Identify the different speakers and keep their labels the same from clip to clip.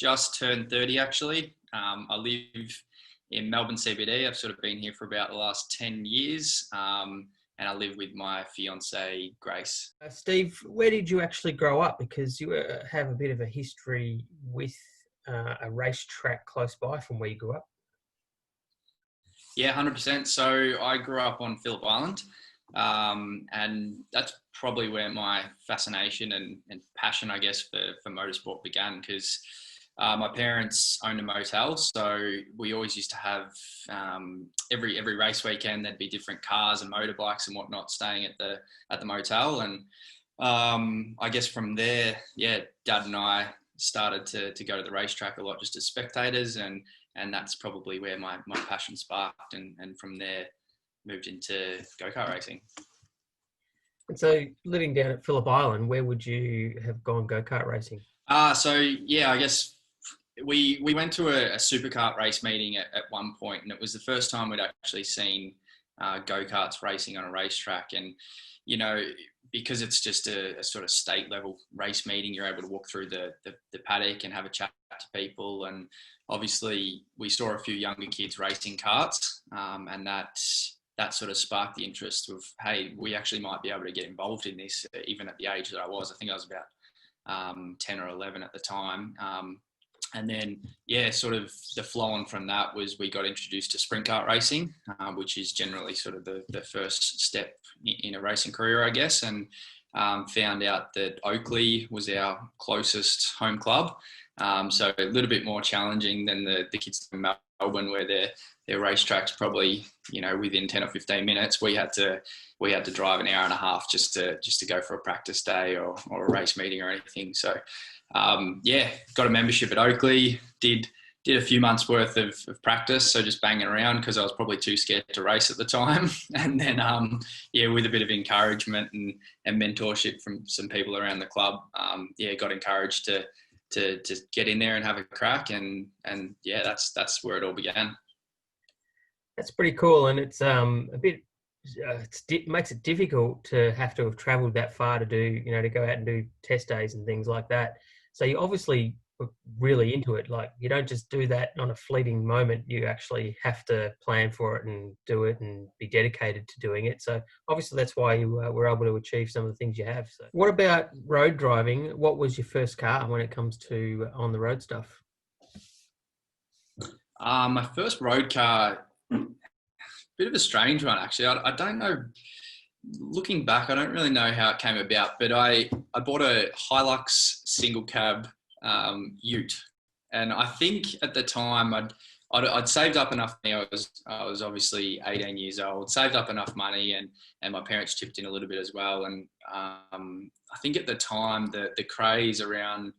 Speaker 1: just turned 30 actually. I live in Melbourne CBD. I've sort of been here for about the last 10 years. And I live with my fiancée, Grace.
Speaker 2: Steve, where did you actually grow up? Because you have a bit of a history with a racetrack close by from where you grew up.
Speaker 1: Yeah, 100%. So I grew up on Phillip Island, and that's probably where my fascination and passion, I guess, for motorsport began, because my parents owned a motel, so we always used to have every race weekend there'd be different cars and motorbikes and whatnot staying at the motel, and I guess from there, yeah, Dad and I started to go to the racetrack a lot just as spectators, and that's probably where my passion sparked, and from there moved into go-kart racing.
Speaker 2: And so living down at Phillip Island, where would you have gone go-kart racing?
Speaker 1: So yeah, I guess we went to a superkart race meeting at one point, and it was the first time we'd actually seen go-karts racing on a racetrack. And, you know, because it's just a sort of state level race meeting, you're able to walk through the paddock and have a chat to people. And obviously we saw a few younger kids racing karts, and that sort of sparked the interest of, hey, we actually might be able to get involved in this, even at the age that I was. I think I was about 10 or 11 at the time. And then, yeah, sort of the flow on from that was we got introduced to sprint kart racing, which is generally sort of the first step in a racing career, I guess, and found out that Oakley was our closest home club. So a little bit more challenging than the kids in Melbourne, where their racetrack's probably, you know, within 10 or 15 minutes. We had to drive an hour and a half just to go for a practice day or a race meeting or anything. So yeah, got a membership at Oakley, did a few months worth of practice, so just banging around because I was probably too scared to race at the time. And then yeah, with a bit of encouragement and mentorship from some people around the club, yeah, got encouraged to get in there and have a crack, and yeah, that's where it all began.
Speaker 2: That's pretty cool, and it's a bit. It makes it difficult to have traveled that far to do, you know, to go out and do test days and things like that. So you obviously were really into it. Like, you don't just do that on a fleeting moment. You actually have to plan for it and do it and be dedicated to doing it. So obviously that's why you were able to achieve some of the things you have. So what about road driving? What was your first car when it comes to on the road stuff?
Speaker 1: My first road car, bit of a strange one, actually. I don't know. Looking back, I don't really know how it came about, but I bought a Hilux single cab ute, and I think at the time I'd saved up enough money. I was obviously 18 years old, saved up enough money, and my parents chipped in a little bit as well. And I think at the time the craze around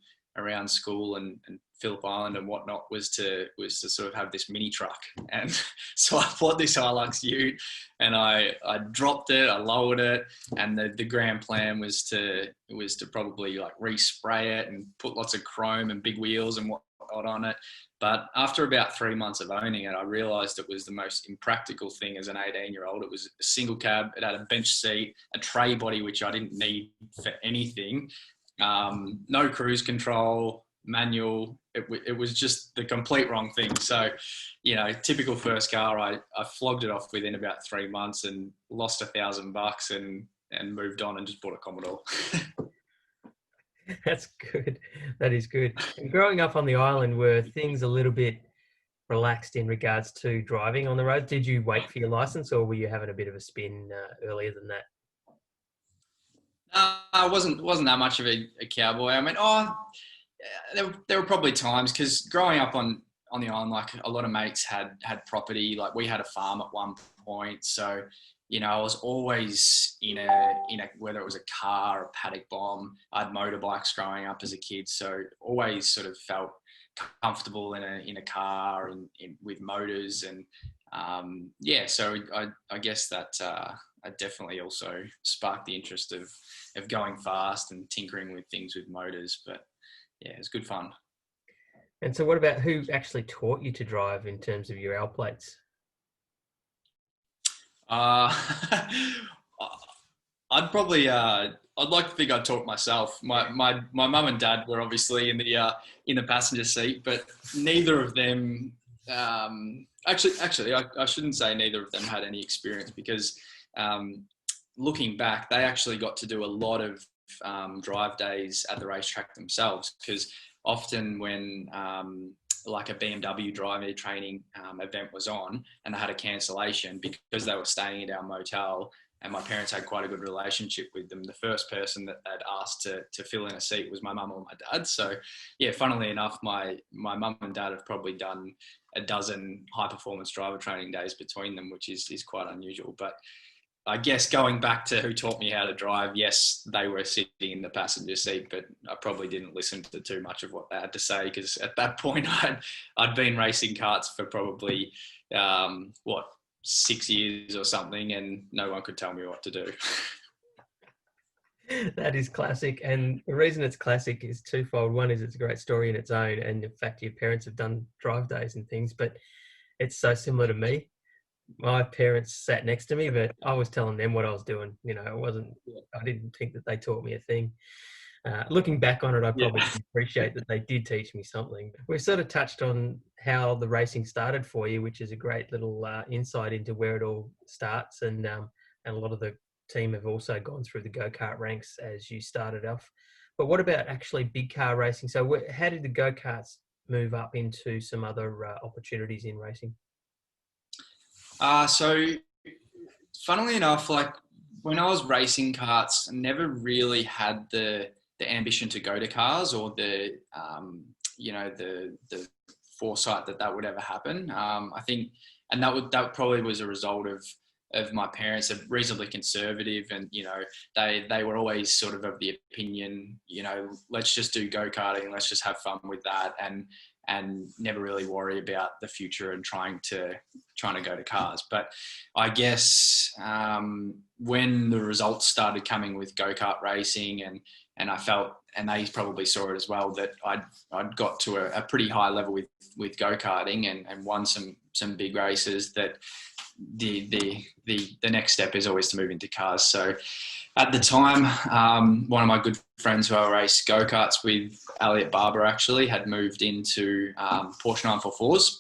Speaker 1: school and Phillip Island and whatnot was to sort of have this mini truck. And so I bought this Hilux ute, and I dropped it, I lowered it, and the grand plan was to probably like respray it and put lots of chrome and big wheels and whatnot on it. But after about 3 months of owning it, I realised it was the most impractical thing as an 18-year-old. It was a single cab, it had a bench seat, a tray body, which I didn't need for anything, no cruise control, manual. It was just the complete wrong thing. So, you know, typical first car, I flogged it off within about 3 months and lost $1,000 and moved on and just bought a Commodore.
Speaker 2: That's good. That is good. And growing up on the island, were things a little bit relaxed in regards to driving on the road? Did you wait for your license, or were you having a bit of a spin earlier than that?
Speaker 1: I wasn't that much of a cowboy. I mean, there were probably times, because growing up on the island, like a lot of mates had property. Like we had a farm at one point, so you know, I was always in a whether it was a car, a paddock bomb. I had motorbikes growing up as a kid, so always sort of felt comfortable in a car and with motors, and yeah. So I guess that I definitely also sparked the interest of going fast and tinkering with things with motors. But yeah, it's good fun.
Speaker 2: And so what about who actually taught you to drive in terms of your L plates?
Speaker 1: I'd probably I'd like to think I taught myself. My mum and dad were obviously in the passenger seat, but neither of them. Actually, I shouldn't say neither of them had any experience because looking back, they actually got to do a lot of drive days at the racetrack themselves, because often when like a BMW driver training event was on and they had a cancellation because they were staying at our motel and my parents had quite a good relationship with them, the first person that they'd asked to fill in a seat was my mum or my dad. So yeah, funnily enough, my mum and dad have probably done a dozen high performance driver training days between them, which is quite unusual. But I guess going back to who taught me how to drive, yes, they were sitting in the passenger seat, but I probably didn't listen to too much of what they had to say, because at that point I'd been racing karts for probably 6 years or something, and no one could tell me what to do.
Speaker 2: That is classic, and the reason it's classic is twofold. One is it's a great story in its own, and the fact your parents have done drive days and things, but it's so similar to me. My parents sat next to me, but I was telling them what I was doing. I didn't think that they taught me a thing. Looking back on it, I probably appreciate that they did teach me something. We've sort of touched on how the racing started for you, which is a great little insight into where it all starts. And a lot of the team have also gone through the go-kart ranks as you started off. But what about actually big car racing? So how did the go-karts move up into some other opportunities in racing?
Speaker 1: So funnily enough, like when I was racing karts, I never really had the ambition to go to cars or the foresight that would ever happen. I think, and that probably was a result of my parents are reasonably conservative, and they were always sort of the opinion, let's just do go-karting, let's just have fun with that, and never really worry about the future and trying to go to cars. But I guess when the results started coming with go-kart racing, and I felt, and they probably saw it as well, that I'd got to a pretty high level with go-karting and won some big races, that the next step is always to move into cars. So at the time, one of my good friends who I raced go-karts with, Elliot Barber, actually had moved into Porsche 944s.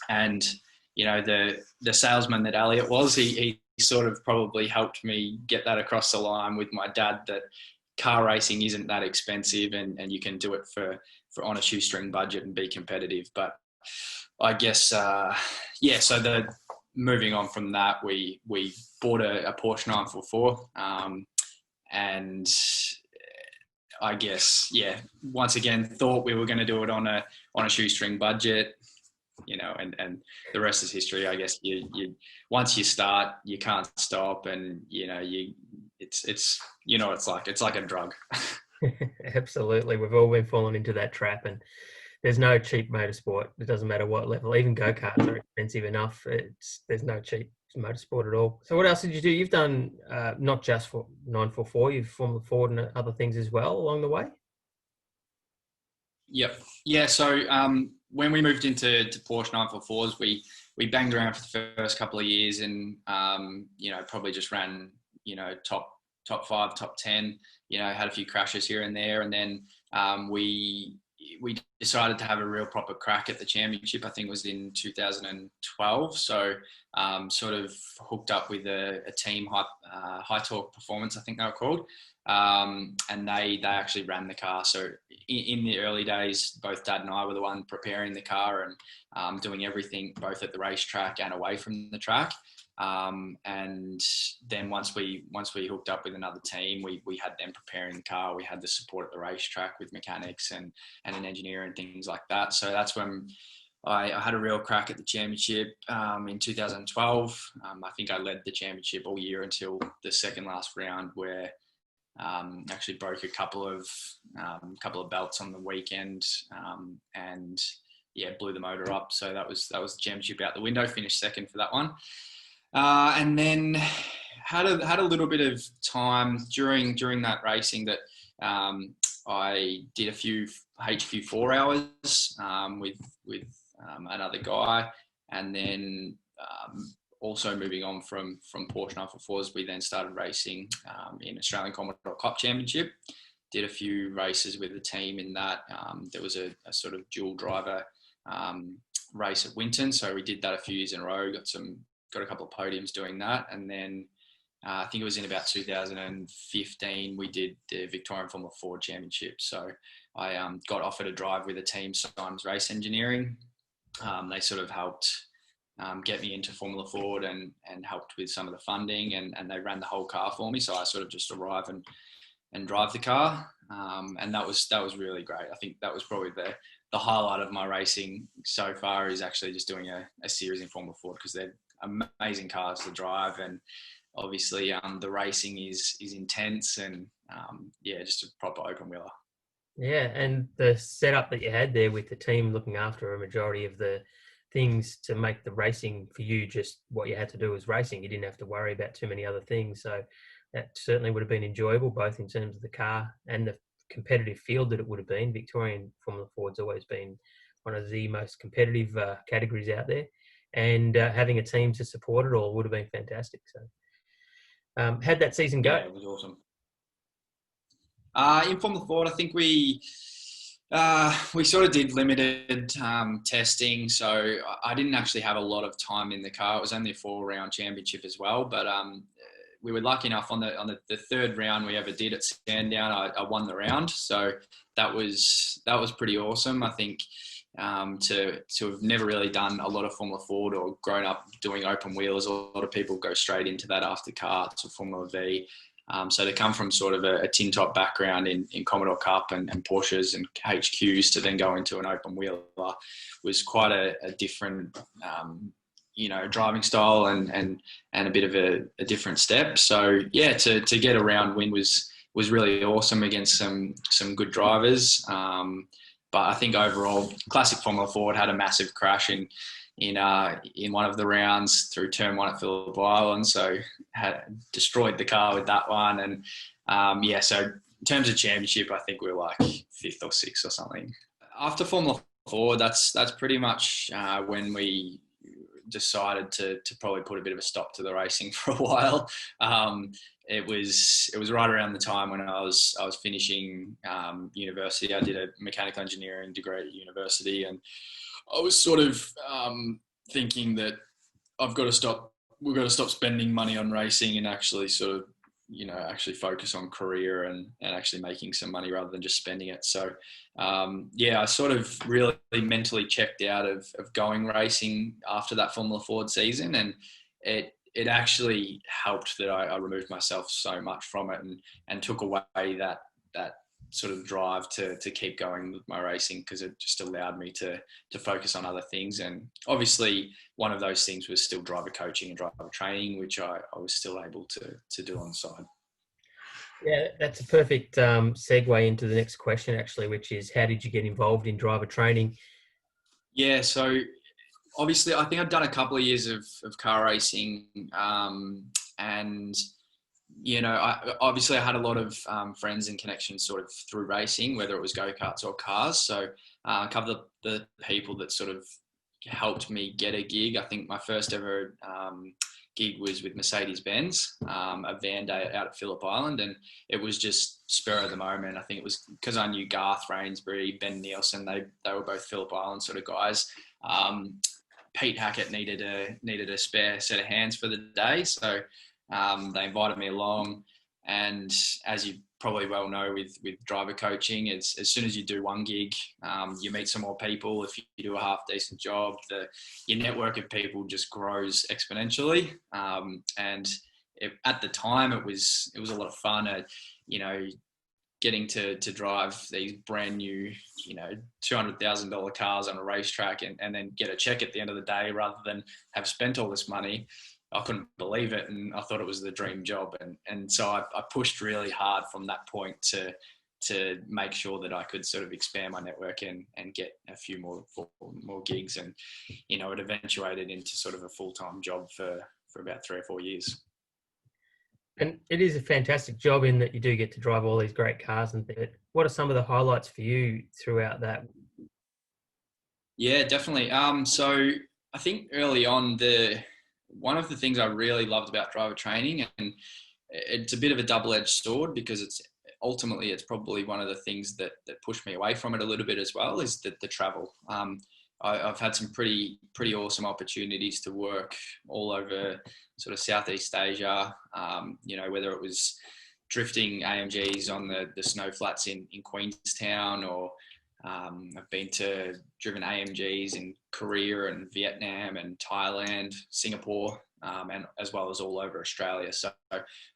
Speaker 1: And, the salesman that Elliot was, he sort of probably helped me get that across the line with my dad, that car racing isn't that expensive and you can do it for on a shoestring budget and be competitive. But I guess, so moving on from that, we bought a Porsche 944, and I guess, once again, thought we were going to do it on a shoestring budget, and the rest is history. I guess you once you start, you can't stop, and it's it's like a drug.
Speaker 2: Absolutely, we've all been falling into that trap, and there's no cheap motorsport. It doesn't matter what level. Even go-karts are expensive enough. There's no cheap motorsport at all. So what else did you do? You've done not just for 944, you've Formula Ford and other things as well along the way?
Speaker 1: Yep. Yeah, so when we moved into Porsche 944s, we banged around for the first couple of years, and probably just ran top 5, top 10, had a few crashes here and there, and then we decided to have a real proper crack at the championship. I think it was in 2012. So sort of hooked up with a team, High Torque Performance, I think they were called. And they actually ran the car. So in the early days, both Dad and I were the one preparing the car and doing everything both at the racetrack and away from the track. And then once we hooked up with another team, we had them preparing the car. We had the support at the racetrack with mechanics and an engineer and things like that. So that's when I had a real crack at the championship in 2012. I think I led the championship all year until the second last round, where actually broke a couple of belts on the weekend, and blew the motor up. So that was the championship out the window. Finished second for that one. And then had a little bit of time during that racing that I did a few HQ4 hours with another guy, and then also moving on from Porsche 944s, we then started racing in Australian Commodore Cup Championship. Did a few races with the team in that. There was a sort of dual driver race at Winton, so we did that a few years in a row. Got a couple of podiums doing that, and then I think it was in about 2015 we did the Victorian Formula Ford Championship. So I got offered a drive with a team, Symes Race Engineering. They sort of helped get me into Formula Ford and helped with some of the funding, and they ran the whole car for me. So I sort of just arrive and drive the car, and that was really great. I think that was probably the highlight of my racing so far, is actually just doing a series in Formula Ford, because they're amazing cars to drive, and obviously the racing is intense, and just a proper open wheeler.
Speaker 2: Yeah, and the setup that you had there with the team looking after a majority of the things to make the racing for you, just what you had to do was racing. You didn't have to worry about too many other things. So that certainly would have been enjoyable, both in terms of the car and the competitive field that it would have been. Victorian Formula Ford's always been one of the most competitive categories out there. And having a team to support it all would have been fantastic. So how'd that season go?
Speaker 1: Yeah, it was awesome. In Formula Ford, I think we sort of did limited testing, so I didn't actually have a lot of time in the car. It was only a 4-round championship as well, but we were lucky enough on the third round we ever did at Sandown. I won the round, so that was pretty awesome. I think to have never really done a lot of Formula Ford or grown up doing open wheels, a lot of people go straight into that after karts or Formula V. So to come from sort of a tin top background in Commodore Cup and Porsches and HQs to then go into an open wheeler was quite a different, driving style and a bit of a different step. So yeah, to get a round win was really awesome against some good drivers. But I think overall, Classic Formula Ford had a massive crash in one of the rounds through turn 1 at Phillip Island, so had destroyed the car with that one. And so in terms of championship, I think we were like 5th or 6th or something. After Formula Ford, that's pretty much when we decided to probably put a bit of a stop to the racing for a while. It was right around the time when I was finishing university. I did a mechanical engineering degree at university, and I was sort of thinking that we've got to stop spending money on racing and actually sort of, actually focus on career and actually making some money rather than just spending it. So, I sort of really mentally checked out of going racing after that Formula Ford season. And it actually helped that I removed myself so much from it and took away that sort of drive to keep going with my racing, because it just allowed me to focus on other things. And obviously one of those things was still driver coaching and driver training, which I was still able to do on the side.
Speaker 2: Yeah, that's a perfect segue into the next question, actually, which is, how did you get involved in driver training?
Speaker 1: Yeah, so obviously I think I'd done a couple of years of car racing, and I had a lot of friends and connections sort of through racing, whether it was go-karts or cars. So a couple of the people that sort of helped me get a gig, I think my first ever gig was with Mercedes-Benz, a van day out at Phillip Island, and it was just spur of the moment. I think it was because I knew Garth Rainsbury, Ben Nielsen, they were both Phillip Island sort of guys. Pete Hackett needed a spare set of hands for the day, so they invited me along. And as you probably well know with driver coaching, it's as soon as you do one gig, you meet some more people. If you do a half decent job, your network of people just grows exponentially. And at the time, it was a lot of fun. Getting to drive these brand new, $200,000 cars on a racetrack and then get a check at the end of the day rather than have spent all this money. I couldn't believe it, and I thought it was the dream job. And so I pushed really hard from that point to make sure that I could sort of expand my network and get a few more gigs. And, it eventuated into sort of a full-time job for about 3 or 4 years.
Speaker 2: And it is a fantastic job in that you do get to drive all these great cars and things. What are some of the highlights for you throughout that?
Speaker 1: Yeah, definitely. So I think early on one of the things I really loved about driver training, and it's a bit of a double-edged sword because it's probably one of the things that pushed me away from it a little bit as well, is the travel. I've had some pretty awesome opportunities to work all over sort of Southeast Asia, whether it was drifting AMGs on the snow flats in Queenstown, or I've driven AMGs in Korea and Vietnam and Thailand, Singapore, and as well as all over Australia. So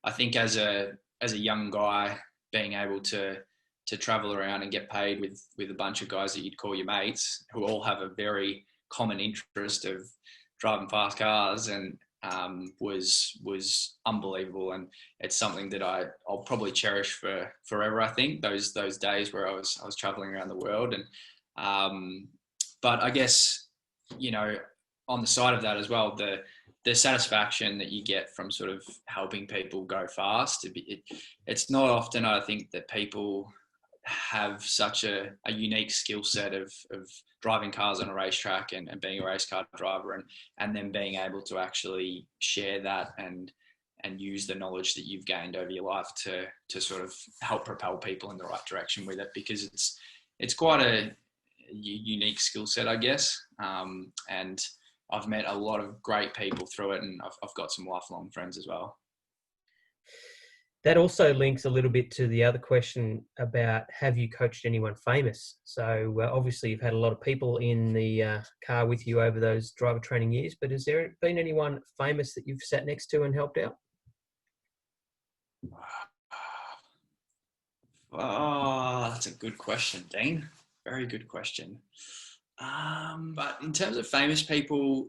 Speaker 1: I think as a young guy, being able to travel around and get paid with a bunch of guys that you'd call your mates, who all have a very common interest of driving fast cars, and was unbelievable. And it's something that I'll probably cherish for forever. I think those days where I was traveling around the world. And but I guess, on the side of that as well, the satisfaction that you get from sort of helping people go fast, it's not often, I think, that people have such a unique skill set of driving cars on a racetrack and being a race car driver, and then being able to actually share that and use the knowledge that you've gained over your life to sort of help propel people in the right direction with it, because it's quite a unique skill set, I guess. And I've met a lot of great people through it, and I've got some lifelong friends as well.
Speaker 2: That also links a little bit to the other question about, have you coached anyone famous? So obviously you've had a lot of people in the car with you over those driver training years, but has there been anyone famous that you've sat next to and helped out?
Speaker 1: Oh, that's a good question, Dean. Very good question. But in terms of famous people,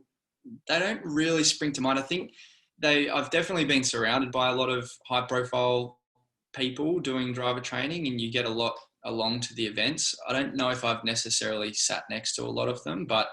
Speaker 1: they don't really spring to mind. I think I've definitely been surrounded by a lot of high profile people doing driver training, and you get a lot along to the events. I don't know if I've necessarily sat next to a lot of them, but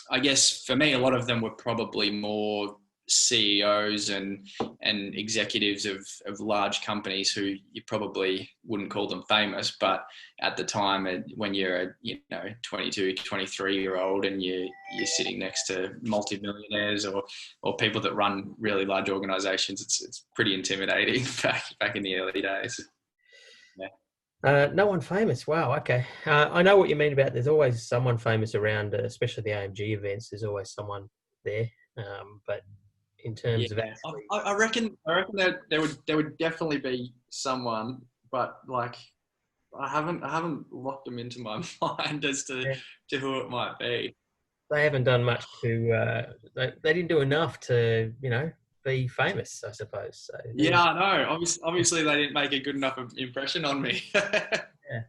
Speaker 1: I guess for me, a lot of them were probably more CEOs and executives of large companies who you probably wouldn't call them famous, but at the time, when you're a 22, 23-year-old and you're sitting next to multimillionaires or people that run really large organizations, it's pretty intimidating back in the early days. Yeah.
Speaker 2: No one famous. Wow. Okay. I know what you mean about, there's always someone famous around, especially the AMG events. There's always someone there. But in terms of actually,
Speaker 1: I reckon that there would definitely be someone, but like I haven't locked them into my mind as to who it might be.
Speaker 2: they haven't done much to. They didn't do enough to be famous, I suppose. So
Speaker 1: yeah, I know. Obviously, they didn't make a good enough impression on me.
Speaker 2: yeah.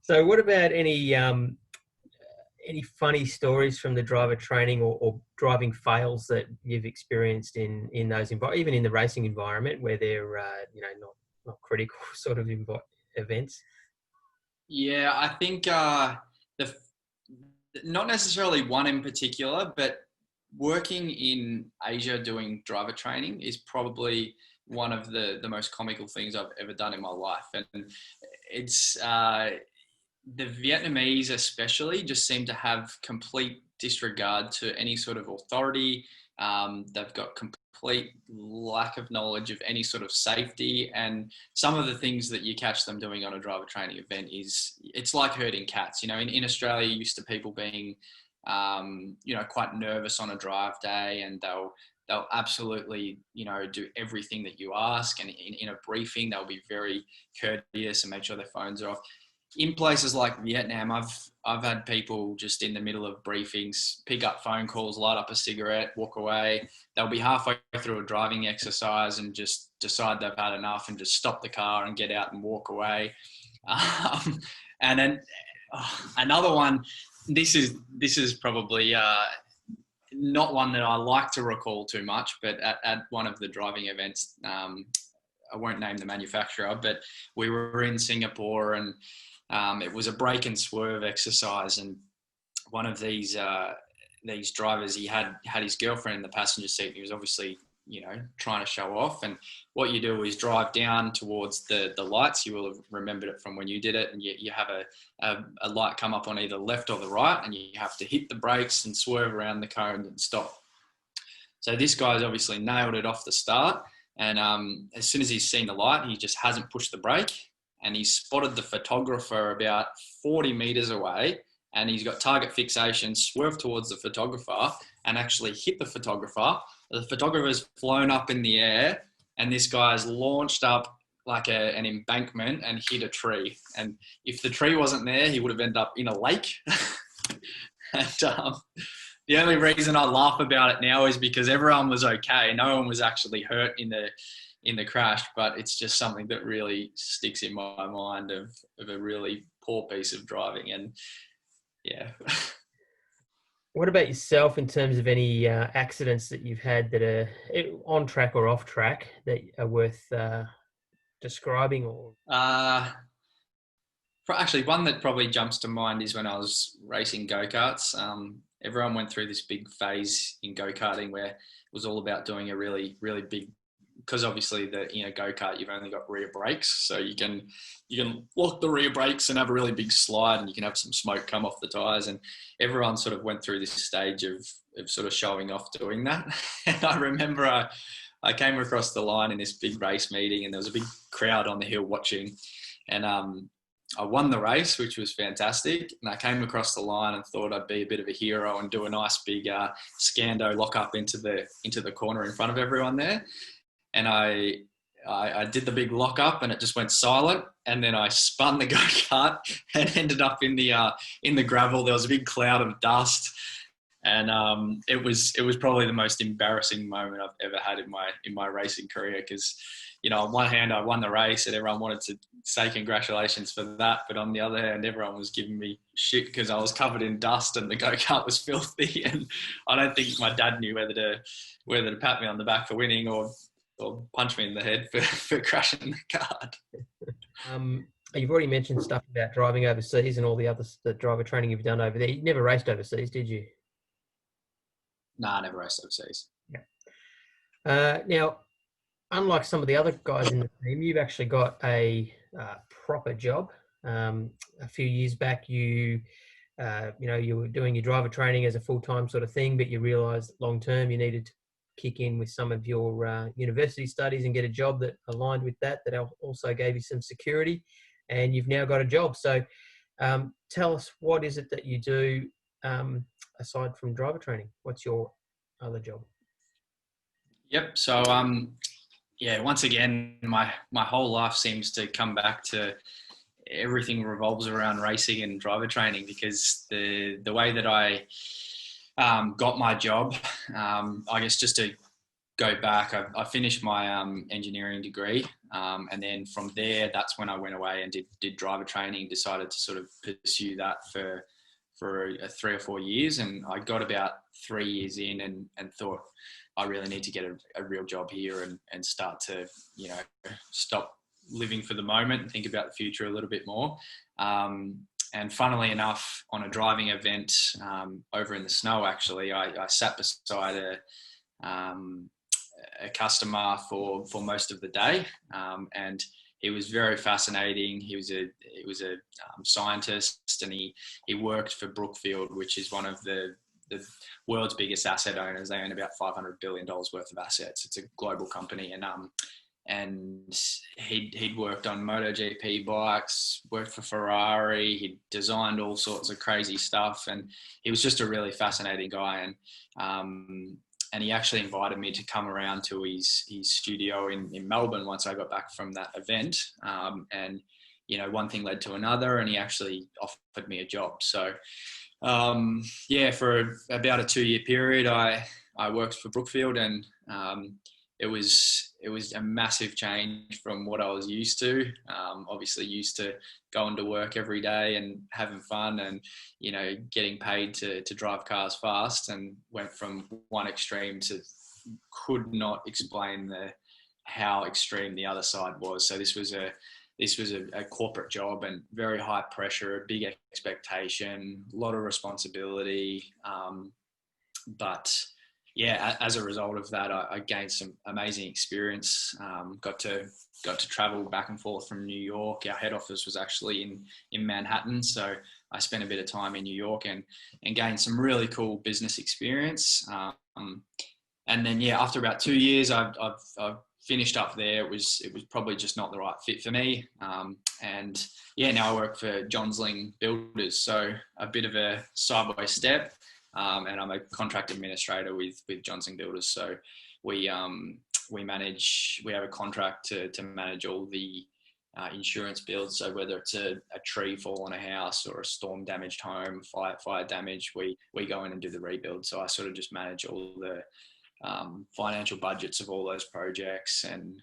Speaker 2: So, what about any funny stories from the driver training or driving fails that you've experienced in those even in the racing environment, where they're not critical sort of events?
Speaker 1: Yeah, I think not necessarily one in particular, but working in Asia doing driver training is probably one of the most comical things I've ever done in my life. And it's the Vietnamese especially just seem to have complete disregard to any sort of authority. They've got complete lack of knowledge of any sort of safety, and some of the things that you catch them doing on a driver training event it's like herding cats. In Australia, you're used to people being quite nervous on a drive day, and they'll absolutely do everything that you ask, and in a briefing they'll be very courteous and make sure their phones are off. In places like Vietnam, I've had people just in the middle of briefings pick up phone calls, light up a cigarette, walk away. They'll be halfway through a driving exercise and just decide they've had enough and just stop the car and get out and walk away. And then another one, this is probably not one that I like to recall too much, but at one of the driving events, I won't name the manufacturer, but we were in Singapore, and it was a break and swerve exercise, and one of these drivers, he had his girlfriend in the passenger seat. He was obviously trying to show off, and what you do is drive down towards the lights. You will have remembered it from when you did it, and you have a light come up on either left or the right, and you have to hit the brakes and swerve around the cone and stop. So this guy's obviously nailed it off the start. And as soon as he's seen the light, he just hasn't pushed the brake. And he's spotted the photographer about 40 meters away. And he's got target fixation, swerved towards the photographer and actually hit the photographer. The photographer's flown up in the air, and this guy's launched up like an embankment and hit a tree. And if the tree wasn't there, he would have ended up in a lake. And the only reason I laugh about it now is because everyone was okay. No one was actually hurt in the crash, but it's just something that really sticks in my mind of a really poor piece of driving. And yeah.
Speaker 2: What about yourself in terms of any accidents that you've had that are on track or off track that are worth describing? Or
Speaker 1: actually, one that probably jumps to mind is when I was racing go-karts. Everyone went through this big phase in go-karting where it was all about doing a really, really big, because obviously go-kart, you've only got rear brakes. So you can lock the rear brakes and have a really big slide, and you can have some smoke come off the tires. And everyone sort of went through this stage of sort of showing off doing that. And I remember I came across the line in this big race meeting, and there was a big crowd on the hill watching. And I won the race, which was fantastic. And I came across the line and thought I'd be a bit of a hero and do a nice big Scando lock up into the corner in front of everyone there. And I did the big lock up, and it just went silent. And then I spun the go-kart and ended up in the gravel. There was a big cloud of dust, and it was probably the most embarrassing moment I've ever had in my racing career, because on one hand I won the race and everyone wanted to say congratulations for that, but on the other hand everyone was giving me shit because I was covered in dust and the go-kart was filthy, and I don't think my dad knew whether to pat me on the back for winning or punch me in the head for crashing the cart.
Speaker 2: You've already mentioned stuff about driving overseas and all the driver training you've done over there. You never raced overseas, did you?
Speaker 1: Nah, I never raced overseas.
Speaker 2: Yeah. Now, unlike some of the other guys in the team, you've actually got a proper job. A few years back, you were doing your driver training as a full-time sort of thing, but you realised long-term you needed to kick in with some of your university studies and get a job that aligned with that also gave you some security, and you've now got a job. So tell us, what is it that you do aside from driver training? What's your other job?
Speaker 1: Yep. So once again, my whole life seems to come back to everything revolves around racing and driver training, because the way that I got my job, I guess just to go back, I finished my engineering degree, and then from there, that's when I went away and did driver training, decided to sort of pursue that for 3 or 4 years. And I got about 3 years in and thought I really need to get a real job here and start to, stop living for the moment and think about the future a little bit more. And funnily enough, on a driving event over in the snow, actually, I sat beside a customer for most of the day, and he was very fascinating. He was a scientist, and he worked for Brookfield, which is one of the world's biggest asset owners. They own about $500 billion worth of assets. It's a global company, and he'd worked on MotoGP bikes, worked for Ferrari. He'd designed all sorts of crazy stuff, and he was just a really fascinating guy. And he actually invited me to come around to his studio in Melbourne once I got back from that event. And one thing led to another, and he actually offered me a job. So for about a 2-year period, I worked for Brookfield, and it was a massive change from what I was used to. Obviously used to going to work every day and having fun and, getting paid to drive cars fast, and went from one extreme to could not explain how extreme the other side was. So this was a corporate job, and very high pressure, a big expectation, a lot of responsibility. But yeah, as a result of that, I gained some amazing experience. Got to travel back and forth from New York. Our head office was actually in Manhattan, so I spent a bit of time in New York and gained some really cool business experience. and then yeah, after about 2 years, I've finished up there. It was probably just not the right fit for me. And yeah, now I work for Johnsling Builders, so a bit of a sideways step. And I'm a contract administrator with Johnsling Builders. So we have a contract to manage all the insurance builds. So whether it's a tree fall on a house or a storm damaged home, fire damage, we go in and do the rebuild. So I sort of just manage all the financial budgets of all those projects, and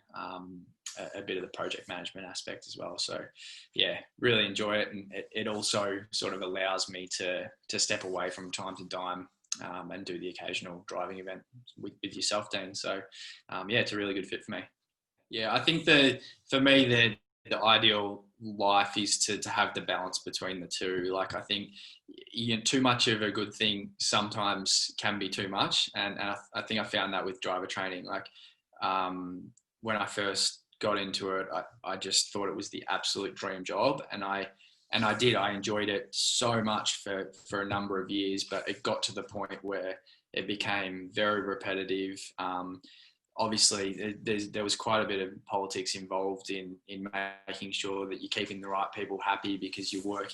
Speaker 1: a bit of the project management aspect as well. So yeah, really enjoy it. And it also sort of allows me to step away from time to time and do the occasional driving event with yourself, Dean. So yeah, it's a really good fit for me. Yeah, I think for me, the ideal life is to have the balance between the two. Like, I think too much of a good thing sometimes can be too much. And I think I found that with driver training. Like, when I first got into it, I just thought it was the absolute dream job. And I enjoyed it so much for a number of years, but it got to the point where it became very repetitive. Obviously, there was quite a bit of politics involved in making sure that you're keeping the right people happy, because you've got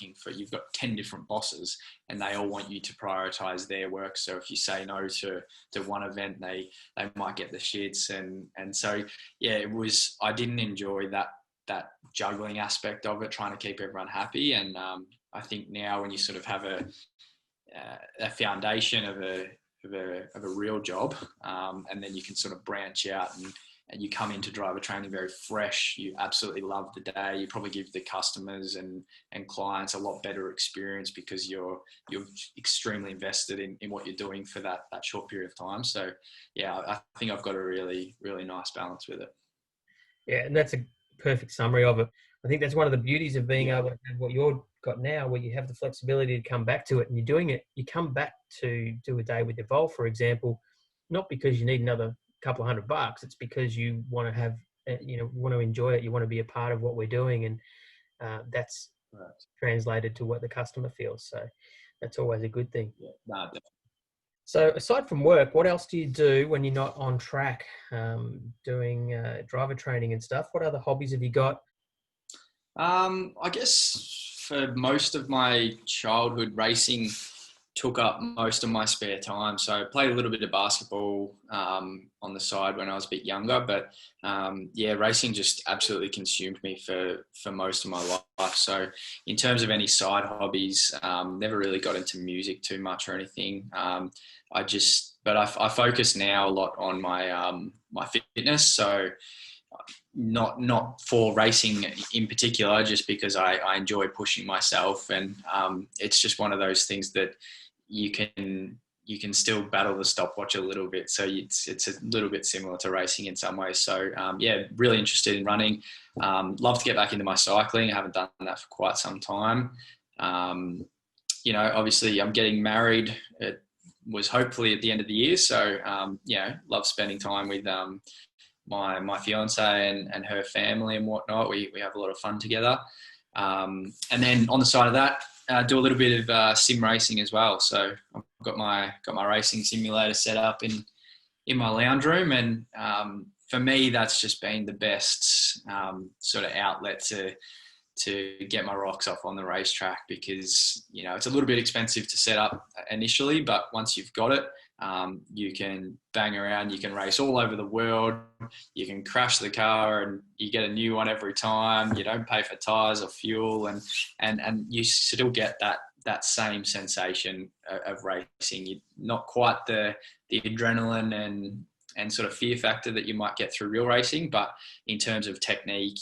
Speaker 1: 10 different bosses and they all want you to prioritize their work. So if you say no to one event, they might get the shits. And so, yeah, I didn't enjoy that juggling aspect of it, trying to keep everyone happy. And I think now when you sort of have a foundation of a real job, and then you can sort of branch out and you come into driver training very fresh. You absolutely love the day. You probably give the customers and clients a lot better experience because you're extremely invested in what you're doing for that short period of time. So yeah, I think I've got a really, really nice balance with it.
Speaker 2: Yeah, and that's a perfect summary of it. I think that's one of the beauties of being able to have what you've got now, where you have the flexibility to come back to it, and you're doing it. You come back to do a day with Evolve, for example, not because you need another couple of $100. It's because you want to have, want to enjoy it. You want to be a part of what we're doing, and that's translated to what the customer feels. So that's always a good thing.
Speaker 1: Yeah, no, definitely.
Speaker 2: So aside from work, what else do you do when you're not on track doing driver training and stuff? What other hobbies have you got?
Speaker 1: I guess for most of my childhood, racing took up most of my spare time. So I played a little bit of basketball on the side when I was a bit younger, but yeah, racing just absolutely consumed me for most of my life. So in terms of any side hobbies, never really got into music too much or anything. But I focus now a lot on my fitness. So not for racing in particular, just because I enjoy pushing myself, and it's just one of those things that you can still battle the stopwatch a little bit. So it's a little bit similar to racing in some ways. So yeah, really interested in running. Love to get back into my cycling. I haven't done that for quite some time. Obviously I'm getting married. It was hopefully at the end of the year. So love spending time with my fiance and her family and whatnot. We have a lot of fun together. And then on the side of that, do a little bit of sim racing as well. So I've got my racing simulator set up in my lounge room, and for me, that's just been the best sort of outlet to get my rocks off on the racetrack, because it's a little bit expensive to set up initially, but once you've got it, you can bang around, you can race all over the world, you can crash the car and you get a new one every time. You don't pay for tires or fuel, and you still get that same sensation of racing. You're not quite the adrenaline and sort of fear factor that you might get through real racing, but in terms of technique,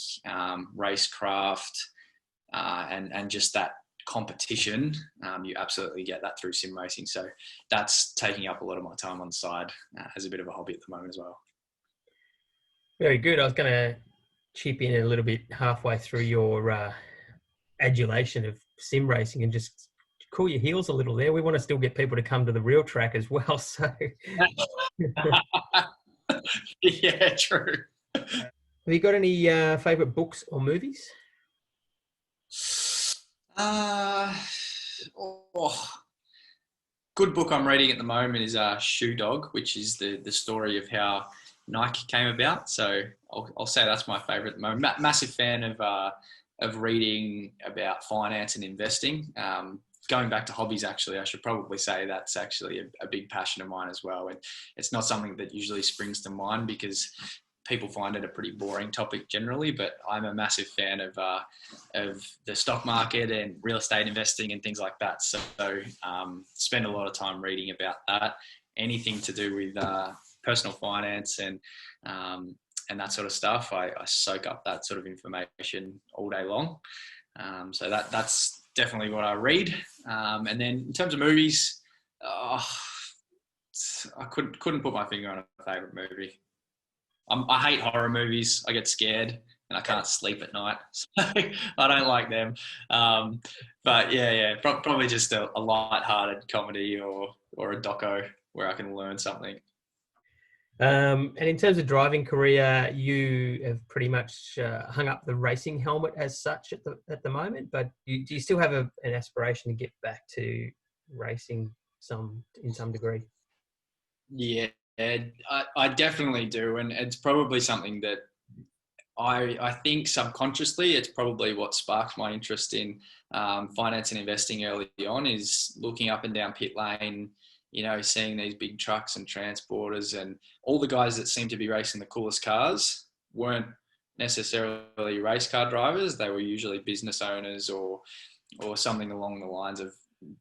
Speaker 1: racecraft, and just that competition, you absolutely get that through sim racing. So that's taking up a lot of my time on the side as a bit of a hobby at the moment as well.
Speaker 2: Very good. I was going to chip in a little bit halfway through your adulation of sim racing and just cool your heels a little there. We want to still get people to come to the real track as well. So
Speaker 1: yeah, true.
Speaker 2: Have you got any favorite books or movies?
Speaker 1: good book I'm reading at the moment is Shoe Dog, which is the story of how Nike came about. So I'll say that's my favorite at the moment. Massive fan of reading about finance and investing. Going back to hobbies, actually, I should probably say that's actually a big passion of mine as well. And it's not something that usually springs to mind because people find it a pretty boring topic generally, but I'm a massive fan of the stock market and real estate investing and things like that. So spend a lot of time reading about that. Anything to do with personal finance and that sort of stuff, I soak up that sort of information all day long. So that's definitely what I read. And then in terms of movies, I couldn't put my finger on a favorite movie. I hate horror movies. I get scared and I can't sleep at night. So I don't like them. But yeah, probably just a light-hearted comedy or a doco where I can learn something.
Speaker 2: And in terms of driving career, you have pretty much hung up the racing helmet as such at the moment. But do you still have an aspiration to get back to racing in some degree?
Speaker 1: Yeah, I definitely do, and it's probably something that I think subconsciously it's probably what sparked my interest in finance and investing early on, is looking up and down pit lane, seeing these big trucks and transporters and all the guys that seem to be racing the coolest cars weren't necessarily race car drivers. They were usually business owners or something along the lines of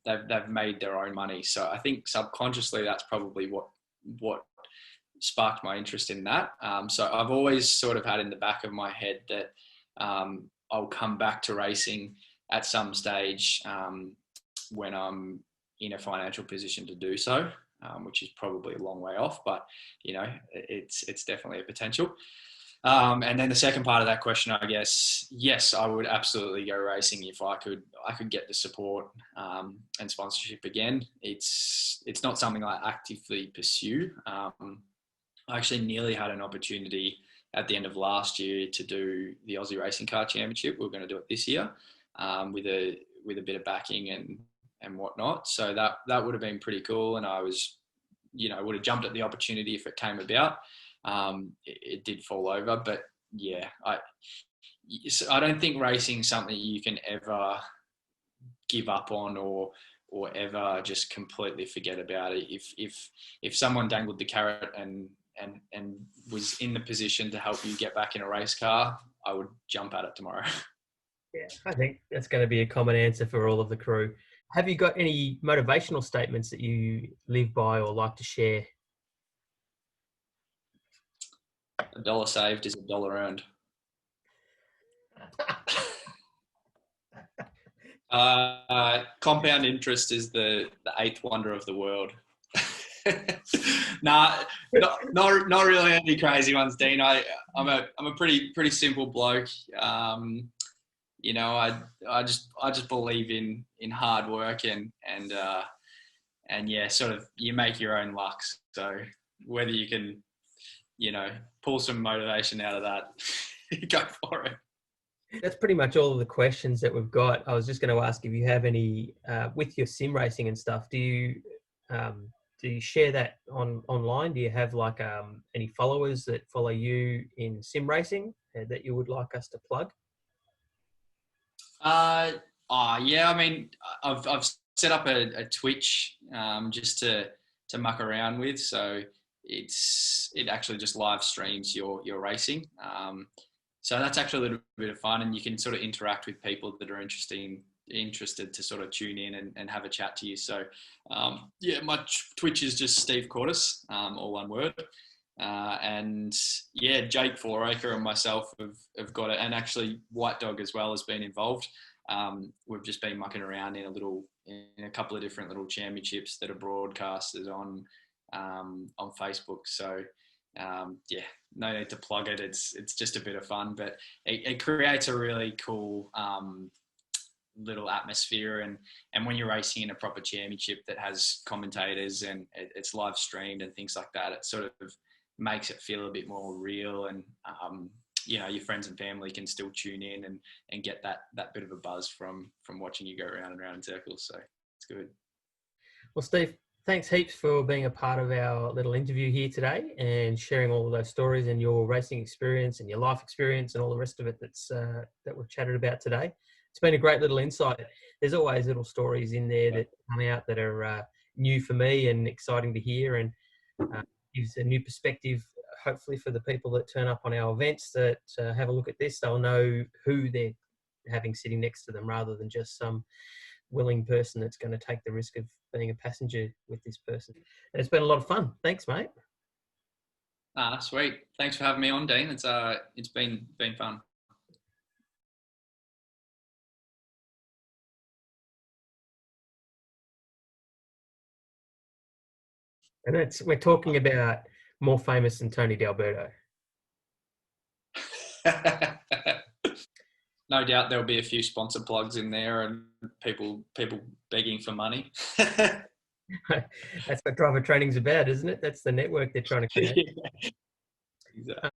Speaker 1: they've made their own money. So I think subconsciously that's probably what sparked my interest in that. So I've always sort of had in the back of my head that I'll come back to racing at some stage when I'm in a financial position to do so, which is probably a long way off, but it's definitely a potential. And then the second part of that question, I guess, yes, I would absolutely go racing if I could get the support and sponsorship again. It's not something I actively pursue. I actually nearly had an opportunity at the end of last year to do the Aussie Racing Car Championship. We were going to do it this year with a bit of backing and whatnot. So that would have been pretty cool. And I was, would have jumped at the opportunity if it came about. It did fall over, but yeah, I don't think racing is something you can ever give up on or ever just completely forget about it. If someone dangled the carrot and was in the position to help you get back in a race car, I would jump at it tomorrow.
Speaker 2: Yeah, I think that's going to be a common answer for all of the crew. Have you got any motivational statements that you live by or like to share?
Speaker 1: A dollar saved is a dollar earned. Compound interest is the eighth wonder of the world. Nah, not really any crazy ones, Dean. I'm a pretty simple bloke. I just believe in hard work and yeah, sort of you make your own luck. So whether you can, pull some motivation out of that, go for it.
Speaker 2: That's pretty much all of the questions that we've got. I was just going to ask if you have any with your sim racing and stuff. Do you share that online? Do you have like any followers that follow you in sim racing that you would like us to plug?
Speaker 1: Yeah. I mean, I've set up a Twitch just to muck around with. So it actually just live streams your racing. So that's actually a little bit of fun, and you can sort of interact with people that are interested to sort of tune in and have a chat to you. So yeah, my Twitch is just Steve Courtis, all one word. And yeah, Jake Foraker and myself have got it, and actually White Dog as well has been involved. We've just been mucking around in a couple of different little championships that are broadcasted on Facebook. So yeah, no need to plug it. It's just a bit of fun, but it creates a really cool little atmosphere, and when you're racing in a proper championship that has commentators and it's live streamed and things like that, it sort of makes it feel a bit more real, and your friends and family can still tune in and get that bit of a buzz from watching you go around and around in circles. So it's good.
Speaker 2: Well, Steve, thanks heaps for being a part of our little interview here today and sharing all of those stories and your racing experience and your life experience and all the rest of it that we've chatted about today. It's been a great little insight. There's always little stories in there that come out that are new for me and exciting to hear, and gives a new perspective, hopefully, for the people that turn up on our events that have a look at this. They'll know who they're having sitting next to them rather than just some willing person that's going to take the risk of being a passenger with this person. And it's been a lot of fun. Thanks, mate.
Speaker 1: Sweet. Thanks for having me on, Dean. It's been fun.
Speaker 2: And we're talking about more famous than Tony D'Alberto.
Speaker 1: No doubt there'll be a few sponsor plugs in there and people begging for money.
Speaker 2: That's what driver training's about, isn't it? That's the network they're trying to create.
Speaker 1: Yeah, exactly.